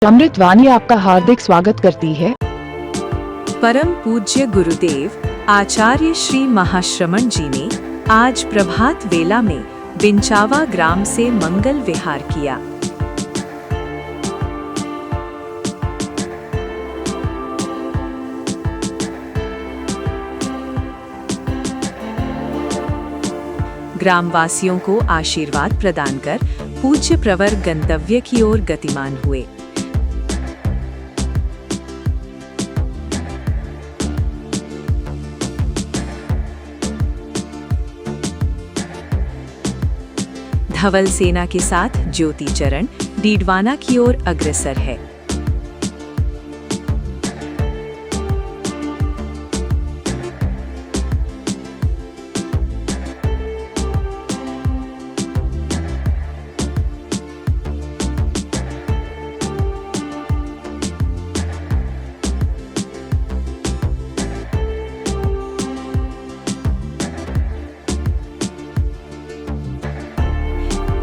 अमृत वाणी आपका हार्दिक स्वागत करती है। परम पूज्य गुरुदेव आचार्य श्री महाश्रमण जी ने आज प्रभात वेला में बिंचावा ग्राम से मंगल विहार किया। ग्रामवासियों को आशीर्वाद प्रदान कर पूज्य प्रवर गंतव्य की ओर गतिमान हुए। धवल सेना के साथ ज्योति चरण डीडवाना की ओर अग्रसर है।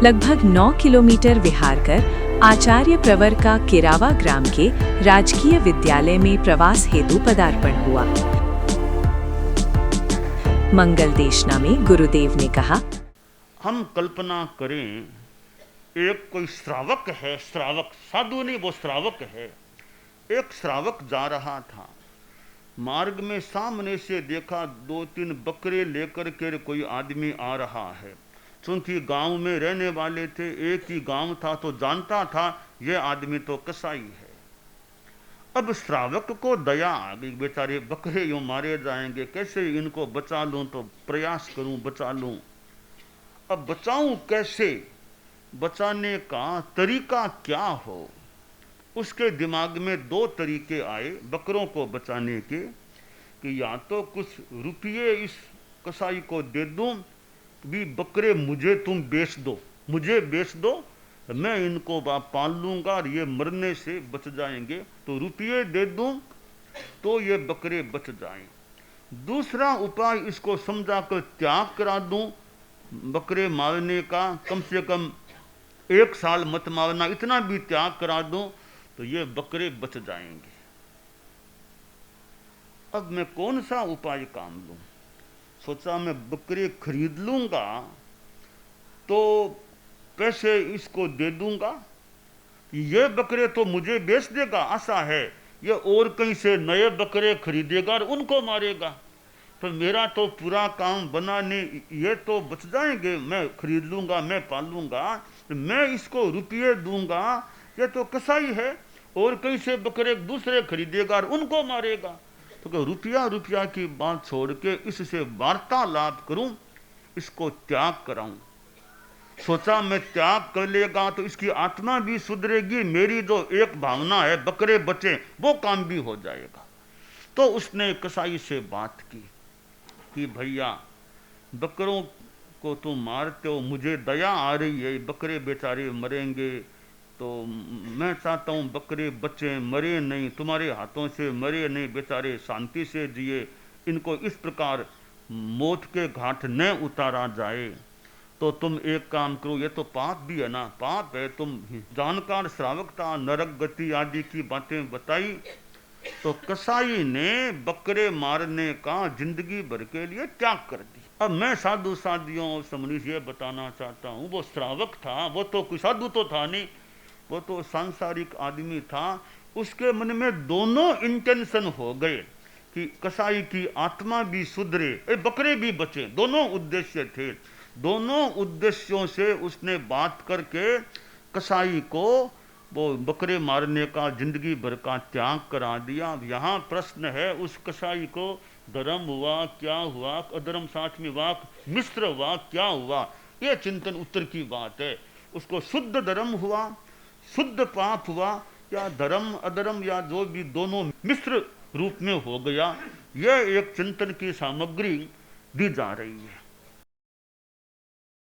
लगभग 9 किलोमीटर विहार कर आचार्य प्रवर का किरावा ग्राम के राजकीय विद्यालय में प्रवास हेतु पदार्पण हुआ। मंगल देशना में गुरुदेव ने कहा, हम कल्पना करें एक कोई श्रावक है, श्रावक साधु नहीं, वो श्रावक है। एक श्रावक जा रहा था, मार्ग में सामने से देखा 2-3 बकरे लेकर के कोई आदमी आ रहा है। चूंकि गांव में रहने वाले थे, एक ही गांव था, तो जानता था ये आदमी तो कसाई है। अब श्रावक को दया आ गई, बेचारे बकरे यूं मारे जाएंगे, कैसे इनको बचा लूं, तो प्रयास करूं बचा लूं। अब बचाऊं कैसे, बचाने का तरीका क्या हो। उसके दिमाग में 2 तरीके आए बकरों को बचाने के, कि या तो कुछ रुपये इस कसाई को दे दूं, भी बकरे मुझे तुम बेच दो, मुझे बेच दो, मैं इनको पाल लूंगा और ये मरने से बच जाएंगे, तो रुपये दे दूं तो ये बकरे बच जाएं। दूसरा उपाय, इसको समझा कर त्याग करा दूं बकरे मारने का, कम से कम 1 साल मत मारना, इतना भी त्याग करा दूं तो ये बकरे बच जाएंगे। अब मैं कौन सा उपाय काम लूं। सोचा मैं बकरे खरीद लूंगा तो पैसे इसको दे दूंगा, ये बकरे तो मुझे बेच देगा, आशा है ये और कहीं से नए बकरे खरीदेगा और उनको मारेगा, तो मेरा तो पूरा काम बना नहीं, ये तो बच जाएंगे, मैं खरीद लूंगा, मैं पालूंगा, मैं इसको रुपये दूंगा, ये तो कसाई है, और कहीं से बकरे दूसरे खरीदेगा और उनको मारेगा, तो रुपया की बात छोड़ के इससे वार्तालाप करूं, इसको त्याग कराऊं। सोचा मैं त्याग कर लेगा तो इसकी आत्मा भी सुधरेगी, मेरी जो एक भावना है बकरे बचे वो काम भी हो जाएगा। तो उसने कसाई से बात की कि भैया बकरों को तुम मारते हो, मुझे दया आ रही है, बकरे बेचारे मरेंगे, तो मैं चाहता हूँ बकरे बचे, मरे नहीं, तुम्हारे हाथों से मरे नहीं, बेचारे शांति से जिए, इनको इस प्रकार मौत के घाट न उतारा जाए। तो तुम एक काम करो, ये तो पाप भी है ना, पाप है, तुम जानकार श्रावक था, नरक गति आदि की बातें बताई। तो कसाई ने बकरे मारने का जिंदगी भर के लिए त्याग कर दी। अब मैं साधु साधियों समझ ये बताना चाहता हूँ, वो श्रावक था, वो तो कोई साधु तो था नहीं, वो तो सांसारिक आदमी था। उसके मन में दोनों इंटेंशन हो गए कि कसाई की आत्मा भी सुधरे, बकरे भी बचे, दोनों उद्देश्य थे। दोनों उद्देश्यों से उसने बात करके कसाई को वो बकरे मारने का जिंदगी भर का त्याग करा दिया। यहाँ प्रश्न है, उस कसाई को धर्म हुआ क्या हुआ, अधर्म साथ में वाक मिश्र हुआ क्या हुआ, ये चिंतन उत्तर की बात है। उसको शुद्ध धर्म हुआ, शुद्ध पाप हुआ, या धर्म अधर्म या जो भी दोनों मिश्र रूप में हो गया, यह एक चिंतन की सामग्री दी जा रही है।